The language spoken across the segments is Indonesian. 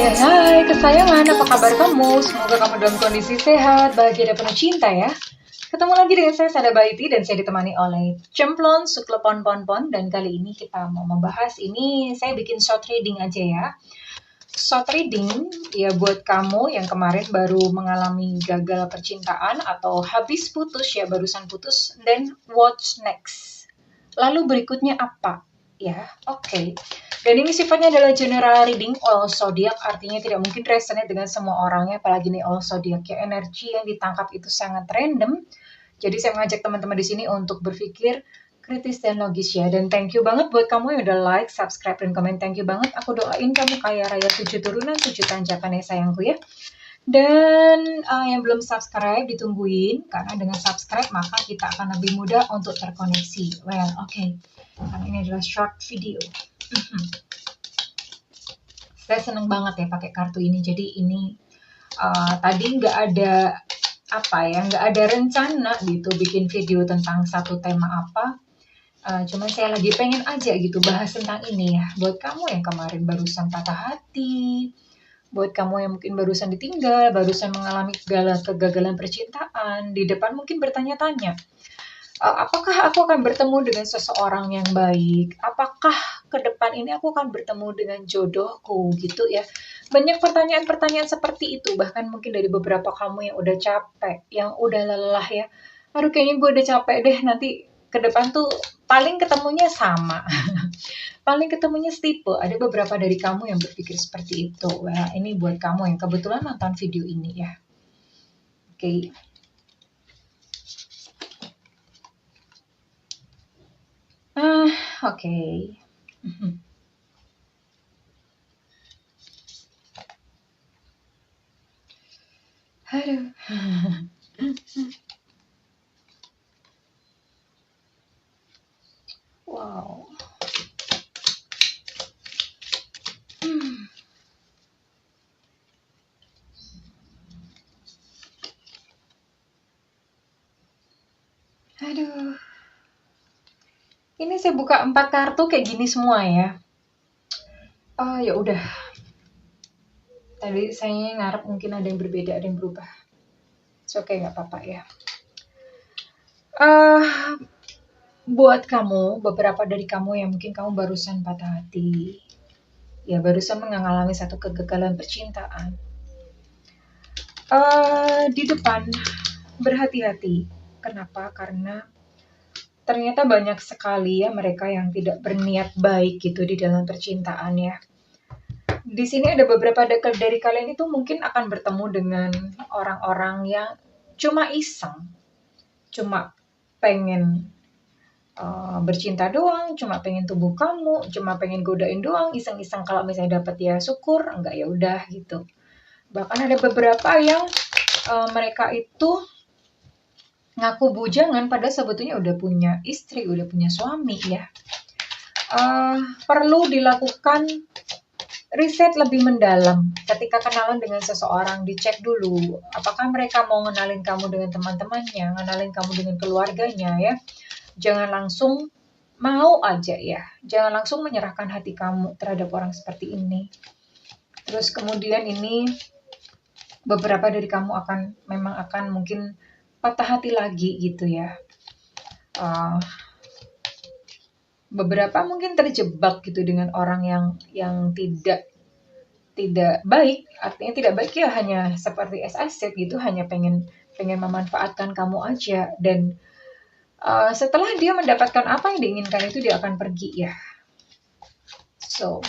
Hai kesayangan, apa kabar kamu? Semoga kamu dalam kondisi sehat, bahagia dan penuh cinta ya. Ketemu lagi dengan saya Sada Baiti dan saya ditemani oleh Cemplon Suklepon Pon dan kali ini kita mau membahas ini saya bikin short reading aja ya. Short reading ya buat kamu yang kemarin baru mengalami gagal percintaan atau habis putus ya, barusan putus, dan what's next. Lalu berikutnya apa? Ya, oke. Dan ini sifatnya adalah general reading all zodiac, artinya tidak mungkin resonate dengan semua orangnya, apalagi nih all zodiac ya, energi yang ditangkap itu sangat random. Jadi saya mengajak teman-teman di sini untuk berpikir kritis dan logis ya. Dan thank you banget buat kamu yang udah like, subscribe, dan komen. Thank you banget. Aku doain kamu kaya raya 7 turunan, 7 tanjakan ya sayangku ya. Dan yang belum subscribe ditungguin, karena dengan subscribe maka kita akan lebih mudah untuk terkoneksi. Well, oke. Karena ini adalah short video. Saya seneng banget ya pakai kartu ini. Jadi ini tadi nggak ada nggak ada rencana gitu bikin video tentang satu tema apa. Cuman saya lagi pengen aja gitu bahas tentang ini ya. Buat kamu yang kemarin barusan patah hati, buat kamu yang mungkin barusan ditinggal, barusan mengalami kegagalan percintaan, di depan mungkin bertanya-tanya, apakah aku akan bertemu dengan seseorang yang baik? Apakah ke depan ini aku akan bertemu dengan jodohku gitu ya? Banyak pertanyaan-pertanyaan seperti itu, bahkan mungkin dari beberapa kamu yang udah capek, yang udah lelah ya. Aduh kayaknya gue udah capek deh, nanti ke depan tuh paling ketemunya sama. Paling ketemunya setipe. Ada beberapa dari kamu yang berpikir seperti itu. Wah, ini buat kamu yang kebetulan nonton video ini ya. Oke. Oke. Aduh. Wow. Aduh. Ini saya buka 4 kartu kayak gini semua ya. Ya udah. Tadi saya ngarep mungkin ada yang berbeda, ada yang berubah. Oke, nggak apa-apa ya. Buat kamu, beberapa dari kamu yang mungkin kamu barusan patah hati, ya barusan mengalami satu kegagalan percintaan. Di depan berhati-hati. Kenapa? Karena ternyata banyak sekali ya mereka yang tidak berniat baik gitu di dalam percintaan ya. Di sini ada beberapa dari kalian itu mungkin akan bertemu dengan orang-orang yang cuma iseng, cuma pengen bercinta doang, cuma pengen tubuh kamu, cuma pengen godain doang, iseng-iseng kalau misalnya dapat ya syukur, enggak ya udah gitu. Bahkan ada beberapa yang mereka itu ngaku bujangan pada sebetulnya udah punya istri, udah punya suami ya. Perlu dilakukan riset lebih mendalam ketika kenalan dengan seseorang, dicek dulu apakah mereka mau ngenalin kamu dengan teman-temannya, ngenalin kamu dengan keluarganya ya. Jangan langsung mau aja ya, jangan langsung menyerahkan hati kamu terhadap orang seperti ini. Terus kemudian ini beberapa dari kamu memang akan mungkin patah hati lagi gitu ya. Beberapa mungkin terjebak gitu dengan orang yang tidak baik, artinya tidak baik ya hanya seperti as I said gitu, hanya pengen memanfaatkan kamu aja, dan setelah dia mendapatkan apa yang diinginkan itu dia akan pergi ya. So,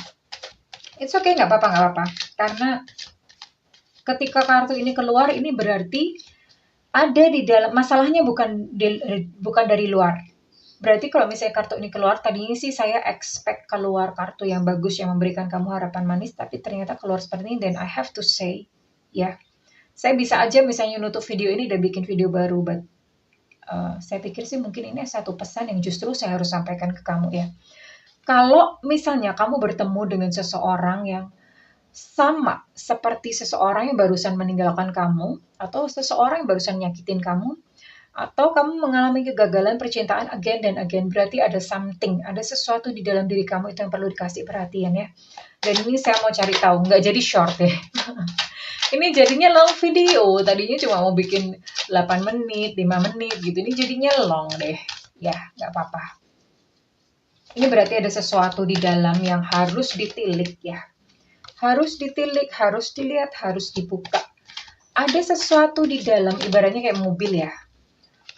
it's okay, nggak apa-apa. Karena ketika kartu ini keluar, ini berarti ada di dalam, masalahnya bukan dari luar. Berarti kalau misalnya kartu ini keluar, tadinya sih saya expect keluar kartu yang bagus yang memberikan kamu harapan manis, tapi ternyata keluar seperti ini, dan I have to say, ya, saya bisa aja misalnya nutup video ini dan bikin video baru, but saya pikir sih mungkin ini satu pesan yang justru saya harus sampaikan ke kamu ya. Kalau misalnya kamu bertemu dengan seseorang yang sama seperti seseorang yang barusan meninggalkan kamu, atau seseorang yang barusan nyakitin kamu, Atau kamu mengalami kegagalan percintaan again dan again, berarti ada something, ada sesuatu di dalam diri kamu itu yang perlu dikasih perhatian ya. Dan ini saya mau cari tahu, nggak jadi short ya. Ini jadinya long video, tadinya cuma mau bikin 8 menit, 5 menit gitu, ini jadinya long deh. Ya, nggak apa-apa. Ini berarti ada sesuatu di dalam yang harus ditilik ya. Harus ditilik, harus dilihat, harus dibuka. Ada sesuatu di dalam, ibaratnya kayak mobil ya.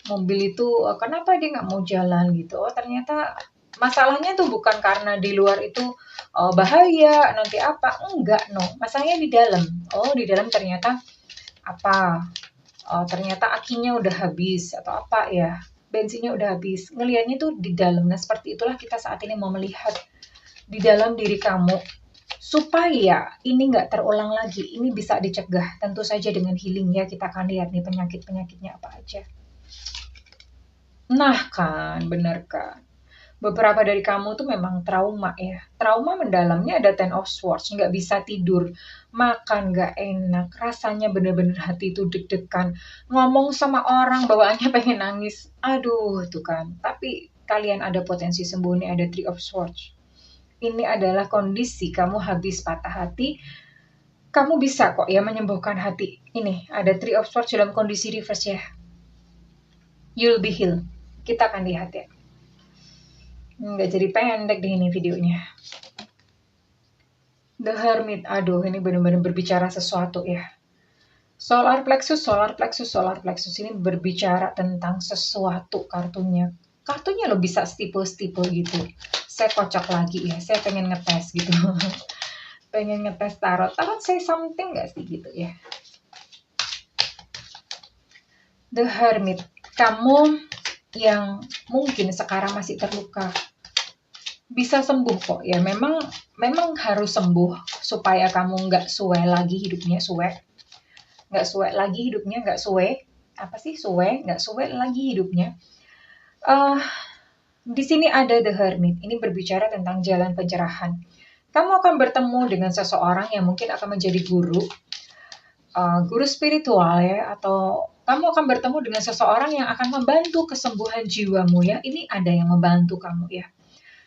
Mobil itu kenapa dia nggak mau jalan gitu? Oh ternyata masalahnya tuh bukan karena di luar itu bahaya, nanti apa? Enggak, no. Masalahnya di dalam. Oh di dalam ternyata apa? Ternyata akinya udah habis atau apa ya? Bensinnya udah habis. Ngelihatnya tuh di dalam. Nah seperti itulah kita saat ini mau melihat di dalam diri kamu supaya ini nggak terulang lagi. Ini bisa dicegah. Tentu saja dengan healing ya. Kita akan lihat nih penyakit-penyakitnya apa aja. Nah kan, bener kan. Beberapa dari kamu tuh memang trauma ya. Trauma mendalamnya ada Ten of Swords, nggak bisa tidur, makan nggak enak, rasanya bener-bener hati itu deg-degan. Ngomong sama orang bawaannya pengen nangis, aduh tuh kan. Tapi kalian ada potensi sembuh nih, ada Three of Swords. Ini adalah kondisi kamu habis patah hati, kamu bisa kok ya menyembuhkan hati. Ini ada Three of Swords dalam kondisi reverse ya. You'll be healed. Kita akan lihat ya. Nggak jadi pendek deh ini videonya. The Hermit, aduh ini benar-benar berbicara sesuatu ya. Solar plexus, solar plexus, solar plexus ini berbicara tentang sesuatu kartunya. Kartunya lo bisa stipe-stipe gitu. Saya kocok lagi ya, saya pengen ngetes gitu. Pengen ngetes tarot. Tarot say something nggak sih gitu ya. The Hermit, kamu yang mungkin sekarang masih terluka bisa sembuh kok ya. Memang harus sembuh supaya kamu nggak suwe lagi hidupnya, nggak suwe lagi hidupnya, nggak suwe apa sih suwe, nggak suwe lagi hidupnya. Di sini ada The Hermit, ini berbicara tentang jalan pencerahan. Kamu akan bertemu dengan seseorang yang mungkin akan menjadi guru spiritual ya, atau kamu akan bertemu dengan seseorang yang akan membantu kesembuhan jiwamu ya. Ini ada yang membantu kamu ya.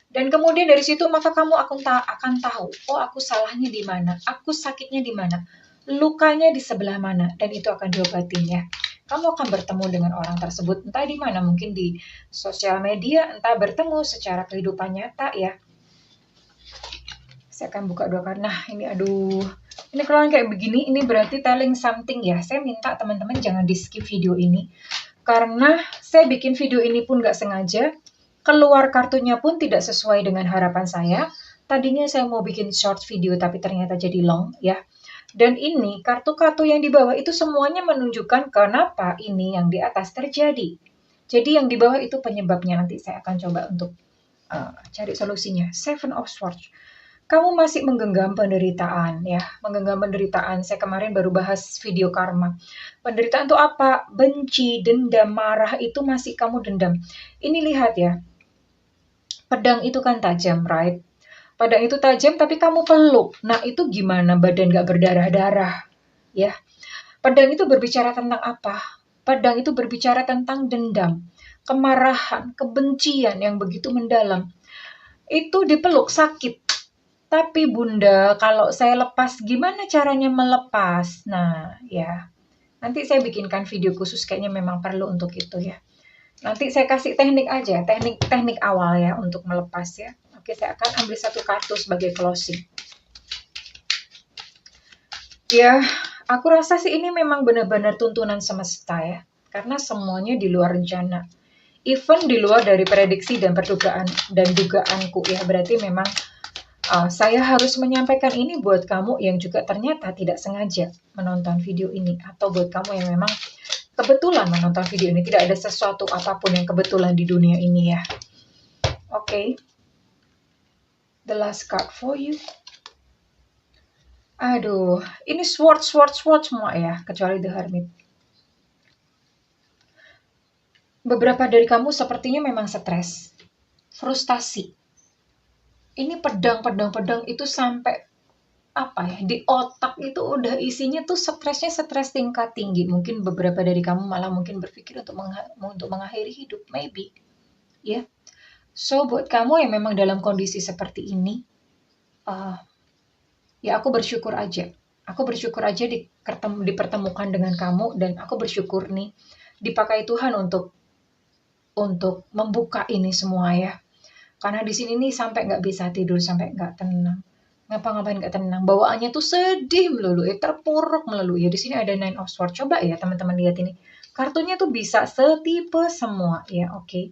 Dan kemudian dari situ maka kamu akan tahu, oh aku salahnya di mana, aku sakitnya di mana, lukanya di sebelah mana, dan itu akan diobatin ya. Kamu akan bertemu dengan orang tersebut, entah di mana, mungkin di sosial media, entah bertemu secara kehidupan nyata ya. Saya akan buka dua kartu. Nah ini aduh, ini kalau kayak begini, ini berarti telling something ya. Saya minta teman-teman jangan di skip video ini, karena saya bikin video ini pun gak sengaja, keluar kartunya pun tidak sesuai dengan harapan saya. Tadinya saya mau bikin short video tapi ternyata jadi long ya. Dan ini kartu-kartu yang di bawah itu semuanya menunjukkan kenapa ini yang di atas terjadi. Jadi yang di bawah itu penyebabnya, nanti saya akan coba untuk cari solusinya. Seven of Swords. Kamu masih menggenggam penderitaan ya, menggenggam penderitaan. Saya kemarin baru bahas video karma. Penderitaan itu apa? Benci, dendam, marah itu masih kamu dendam. Ini lihat ya. Pedang itu kan tajam, right? Pedang itu tajam tapi kamu peluk. Nah itu gimana badan gak berdarah-darah? Ya. Pedang itu berbicara tentang apa? Pedang itu berbicara tentang dendam, kemarahan, kebencian yang begitu mendalam. Itu dipeluk sakit. Tapi bunda, kalau saya lepas, gimana caranya melepas? Nah, ya. Nanti saya bikinkan video khusus, kayaknya memang perlu untuk itu ya. Nanti saya kasih teknik aja, teknik awal ya untuk melepas ya. Oke, saya akan ambil satu kartu sebagai closing. Ya, aku rasa sih ini memang benar-benar tuntunan semesta ya. Karena semuanya di luar rencana. Even di luar dari prediksi dan perdugaan dan dugaanku ya. Berarti memang saya harus menyampaikan ini buat kamu yang juga ternyata tidak sengaja menonton video ini. Atau buat kamu yang memang kebetulan menonton video ini. Tidak ada sesuatu apapun yang kebetulan di dunia ini ya. Oke. The last card for you. Aduh, ini sword semua ya, kecuali The Hermit. Beberapa dari kamu sepertinya memang stres, frustasi. Ini pedang itu sampai apa ya, di otak itu udah isinya tuh stresnya stres tingkat tinggi. Mungkin beberapa dari kamu malah mungkin berpikir untuk mengakhiri hidup, maybe, ya. So buat kamu yang memang dalam kondisi seperti ini, uh, ya aku bersyukur aja. Aku bersyukur aja dipertemukan dengan kamu dan aku bersyukur nih dipakai Tuhan untuk membuka ini semua ya. Karena di sini nih sampai nggak bisa tidur, sampai nggak tenang. Ngapa-ngapain nggak tenang. Bawaannya tuh sedih melulu, terpuruk melulu. Ya di sini ada Nine of Swords. Coba ya teman-teman lihat ini. Kartunya tuh bisa setipe semua ya, oke.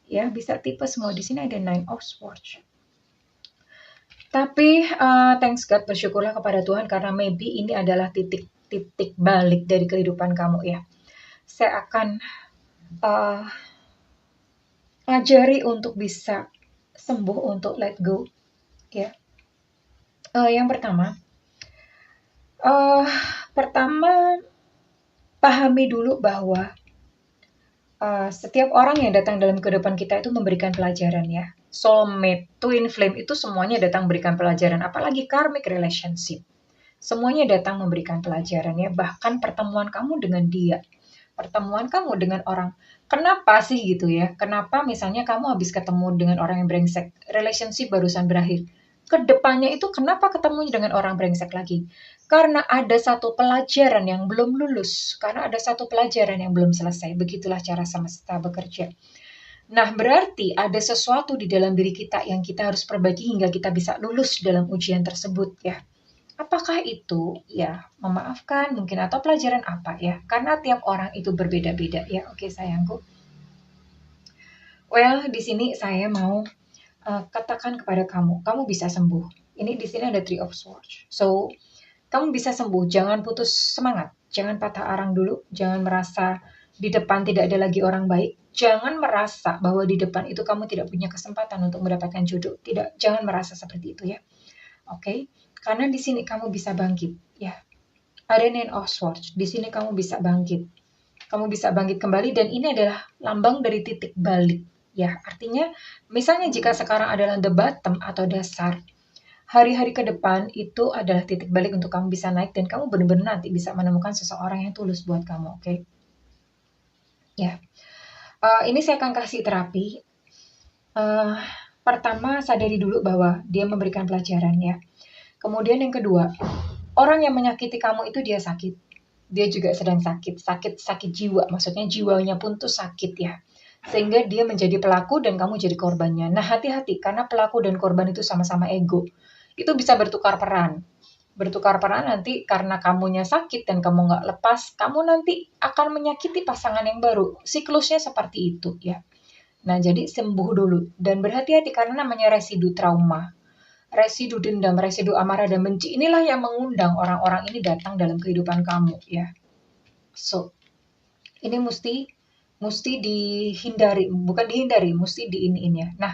Ya, bisa tipe semua. Di sini ada Nine of Swords. Tapi thanks God, bersyukurlah kepada Tuhan karena maybe ini adalah titik balik dari kehidupan kamu ya. Saya akan ajari untuk bisa sembuh, untuk let go ya. Yang pertama pahami dulu bahwa setiap orang yang datang dalam kehidupan kita itu memberikan pelajaran ya. Soulmate, twin flame itu semuanya datang memberikan pelajaran, apalagi karmic relationship. Semuanya datang memberikan pelajaran ya, bahkan pertemuan kamu dengan dia, pertemuan kamu dengan orang. Kenapa sih gitu ya? Kenapa misalnya kamu habis ketemu dengan orang yang brengsek, relationship barusan berakhir. Kedepannya itu kenapa ketemu dengan orang brengsek lagi? Karena ada satu pelajaran yang belum lulus, karena ada satu pelajaran yang belum selesai. Begitulah cara semesta bekerja. Nah, berarti ada sesuatu di dalam diri kita yang kita harus perbaiki hingga kita bisa lulus dalam ujian tersebut ya. Apakah itu ya memaafkan mungkin atau pelajaran apa ya? Karena tiap orang itu berbeda-beda ya. Oke, sayangku. Well, di sini saya mau katakan kepada kamu, kamu bisa sembuh. Ini di sini ada Three of Swords. So, kamu bisa sembuh. Jangan putus semangat. Jangan patah arang dulu. Jangan merasa di depan tidak ada lagi orang baik. Jangan merasa bahwa di depan itu kamu tidak punya kesempatan untuk mendapatkan jodoh. Tidak, jangan merasa seperti itu ya. Oke? Karena di sini kamu bisa bangkit ya. Ada Nine of Swords. Di sini kamu bisa bangkit. Kamu bisa bangkit kembali dan ini adalah lambang dari titik balik. Ya, artinya misalnya jika sekarang adalah the bottom atau dasar, hari-hari ke depan itu adalah titik balik untuk kamu bisa naik dan kamu benar-benar nanti bisa menemukan seseorang yang tulus buat kamu, oke? Ya, ini saya akan kasih terapi. Pertama, sadari dulu bahwa dia memberikan pelajaran ya. Kemudian yang kedua, orang yang menyakiti kamu itu dia sakit. Dia juga sedang sakit jiwa, maksudnya jiwanya pun tuh sakit ya. Sehingga dia menjadi pelaku dan kamu jadi korbannya. Nah, hati-hati karena pelaku dan korban itu sama-sama ego. Itu bisa bertukar peran. Bertukar peran nanti karena kamunya sakit dan kamu nggak lepas, kamu nanti akan menyakiti pasangan yang baru. Siklusnya seperti itu ya. Nah, jadi sembuh dulu dan berhati-hati karena namanya residu trauma. Residu dendam, residu amarah dan benci inilah yang mengundang orang-orang ini datang dalam kehidupan kamu ya. So, ini mesti dihindari, bukan dihindari, mesti diiniin ya. Nah,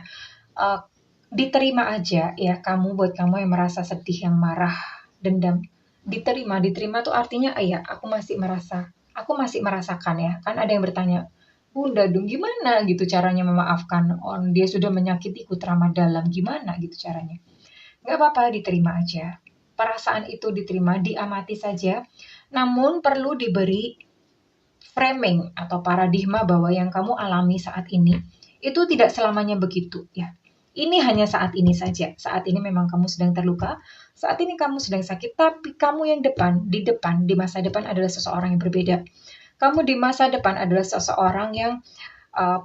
diterima aja ya kamu, buat kamu yang merasa sedih, yang marah, dendam. Diterima tuh artinya ya aku masih merasakan ya. Kan ada yang bertanya, Bunda dong gimana gitu caranya memaafkan? Dia sudah menyakitiku teramat dalam, gimana gitu caranya? Nggak apa-apa, diterima aja. Perasaan itu diterima, diamati saja. Namun perlu diberi framing atau paradigma bahwa yang kamu alami saat ini itu tidak selamanya begitu ya. Ini hanya saat ini saja. Saat ini memang kamu sedang terluka, saat ini kamu sedang sakit, tapi kamu yang di masa depan adalah seseorang yang berbeda. Kamu di masa depan adalah seseorang yang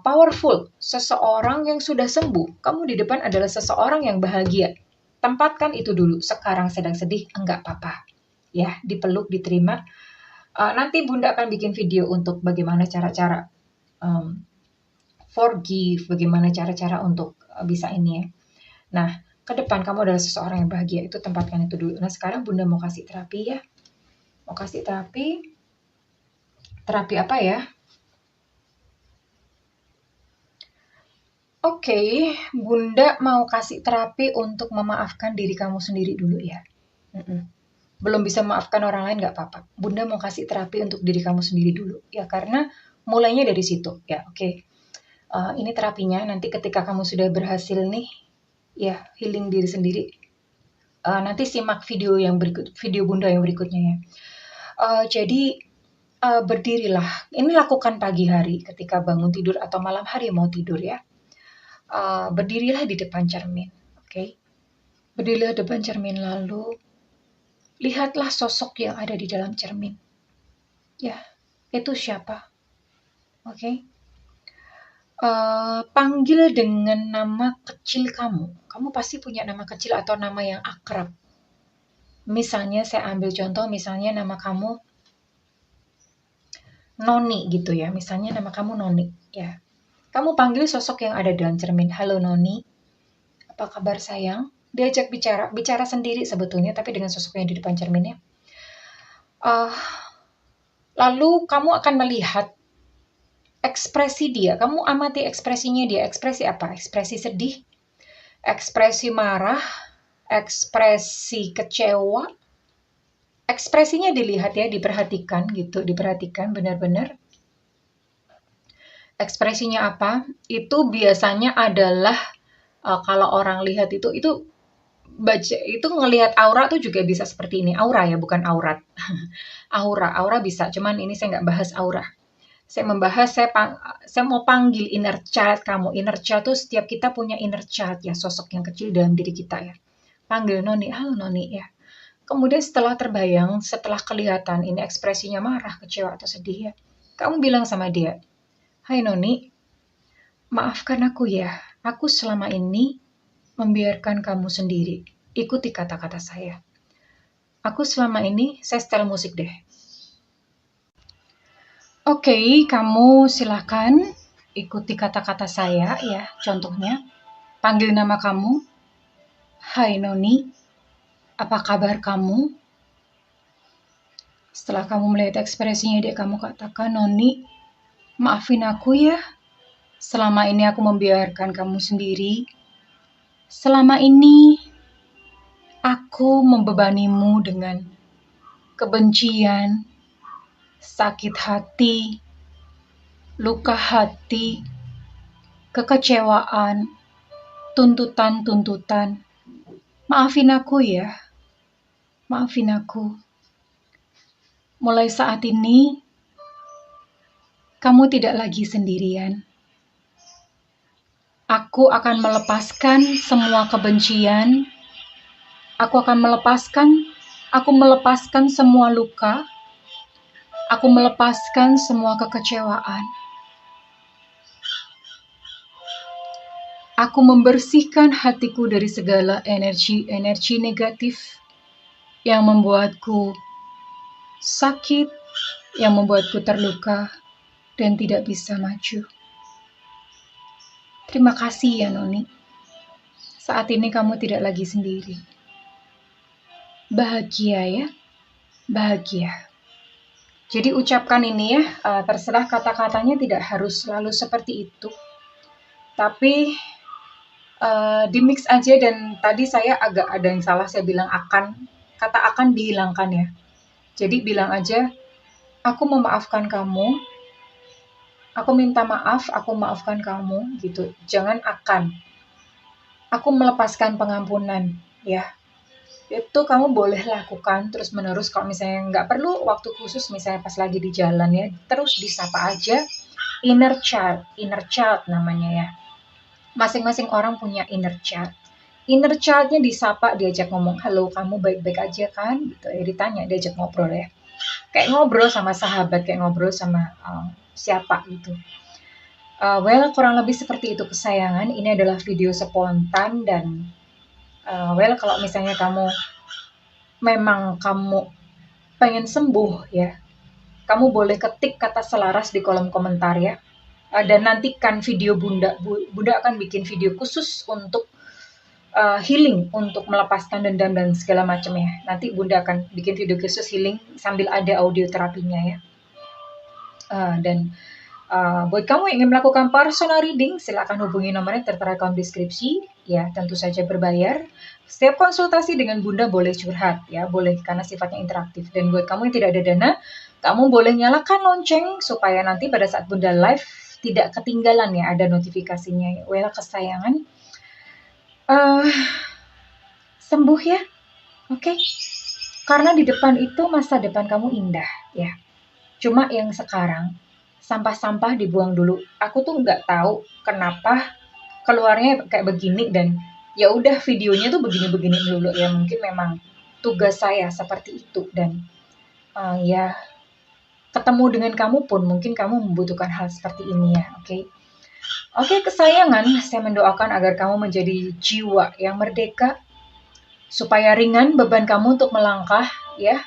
powerful, seseorang yang sudah sembuh. Kamu di depan adalah seseorang yang bahagia. Tempatkan itu dulu. Sekarang sedang sedih, enggak apa-apa. Ya, dipeluk, diterima. Nanti Bunda akan bikin video untuk bagaimana cara-cara forgive, bagaimana cara-cara untuk bisa ini ya. Nah, ke depan kamu adalah seseorang yang bahagia, itu tempatkan itu dulu. Nah, sekarang Bunda mau kasih terapi ya. Mau kasih terapi. Terapi apa ya? Oke, Bunda mau kasih terapi untuk memaafkan diri kamu sendiri dulu ya. Belum bisa memaafkan orang lain nggak apa-apa. Bunda mau kasih terapi untuk diri kamu sendiri dulu ya, karena mulainya dari situ ya. Oke. Ini terapinya nanti ketika kamu sudah berhasil nih ya healing diri sendiri, Nanti simak video Bunda yang berikutnya ya. Jadi berdirilah. Ini lakukan pagi hari ketika bangun tidur atau malam hari mau tidur ya. Berdirilah di depan cermin, oke? Berdirilah di depan cermin lalu lihatlah sosok yang ada di dalam cermin. Ya, itu siapa? Oke? Panggil dengan nama kecil kamu. Kamu pasti punya nama kecil atau nama yang akrab. Misalnya saya ambil contoh, misalnya nama kamu Noni gitu ya. Misalnya nama kamu Noni ya. Kamu panggil sosok yang ada dalam cermin. Halo Noni, apa kabar sayang? Diajak bicara sendiri sebetulnya, tapi dengan sosok yang di depan cerminnya. Lalu kamu akan melihat ekspresi dia. Kamu amati ekspresinya dia. Ekspresi apa? Ekspresi sedih, ekspresi marah, ekspresi kecewa. Ekspresinya dilihat ya, diperhatikan gitu, diperhatikan benar-benar. Ekspresinya apa? Itu biasanya adalah kalau orang lihat itu baca itu ngelihat aura tuh juga bisa seperti ini. Aura ya, bukan aurat. Aura bisa. Cuman ini saya nggak bahas aura. Saya membahas, saya mau panggil inner child kamu. Inner child tuh setiap kita punya inner child ya, sosok yang kecil dalam diri kita ya. Panggil Noni, halo Noni ya. Kemudian setelah terbayang, setelah kelihatan ini ekspresinya marah, kecewa atau sedih ya, kamu bilang sama dia, hai Noni, maafkan aku ya, aku selama ini membiarkan kamu sendiri. Ikuti kata-kata saya. Aku selama ini, saya setel musik deh. Oke, kamu silakan ikuti kata-kata saya ya. Contohnya, panggil nama kamu. Hai Noni, apa kabar kamu? Setelah kamu melihat ekspresinya dia, kamu katakan, Noni, maafin aku ya. Selama ini aku membiarkan kamu sendiri. Selama ini aku membebanimu dengan kebencian, sakit hati, luka hati, kekecewaan, tuntutan-tuntutan. Maafin aku ya. Maafin aku. Mulai saat ini, kamu tidak lagi sendirian. Aku akan melepaskan semua kebencian. Aku melepaskan semua luka. Aku melepaskan semua kekecewaan. Aku membersihkan hatiku dari segala energi negatif yang membuatku sakit, yang membuatku terluka, dan tidak bisa maju. Terima kasih ya Noni. Saat ini kamu tidak lagi sendiri. Bahagia ya, bahagia. Jadi ucapkan ini ya, terserah kata-katanya tidak harus selalu seperti itu. Tapi di mix aja, dan tadi saya agak ada yang salah, saya bilang akan, kata akan dihilangkan ya. Jadi bilang aja, aku memaafkan kamu, aku minta maaf, aku maafkan kamu gitu. Jangan akan. Aku melepaskan pengampunan ya. Itu kamu boleh lakukan terus menerus. Kalau misalnya nggak perlu waktu khusus, misalnya pas lagi di jalan ya, terus disapa aja inner child namanya ya. Masing-masing orang punya inner child. Inner childnya disapa, diajak ngomong, halo kamu baik-baik aja kan? Gitu ya, ditanya, diajak ngobrol ya. Kayak ngobrol sama sahabat, kayak ngobrol sama siapa gitu. Well, kurang lebih seperti itu kesayangan. Ini adalah video spontan dan well, kalau misalnya memang kamu pengen sembuh ya, kamu boleh ketik kata selaras di kolom komentar ya. Dan nantikan video Bunda akan bikin video khusus untuk healing, untuk melepaskan dendam dan segala macam ya. Nanti Bunda akan bikin video khusus healing sambil ada audio terapinya ya. Dan buat kamu yang ingin melakukan personal reading, silakan hubungi nomor yang tertera di kolom deskripsi ya, tentu saja berbayar. Setiap konsultasi dengan Bunda boleh curhat ya, boleh, karena sifatnya interaktif. Dan buat kamu yang tidak ada dana, kamu boleh nyalakan lonceng supaya nanti pada saat Bunda live tidak ketinggalan ya, ada notifikasinya. Well, kesayangan, sembuh ya, Oke? Karena di depan itu masa depan kamu indah, ya. Cuma yang sekarang, sampah-sampah dibuang dulu. Aku tuh nggak tahu kenapa keluarnya kayak begini dan ya udah videonya tuh begini-begini dulu ya. Mungkin memang tugas saya seperti itu dan ya ketemu dengan kamu pun mungkin kamu membutuhkan hal seperti ini ya, oke? Oke, kesayangan, saya mendoakan agar kamu menjadi jiwa yang merdeka, supaya ringan beban kamu untuk melangkah, ya.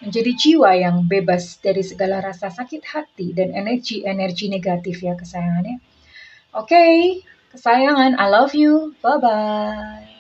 Menjadi jiwa yang bebas dari segala rasa sakit hati dan energi-energi negatif ya kesayangannya. Oke, kesayangan, I love you. Bye-bye.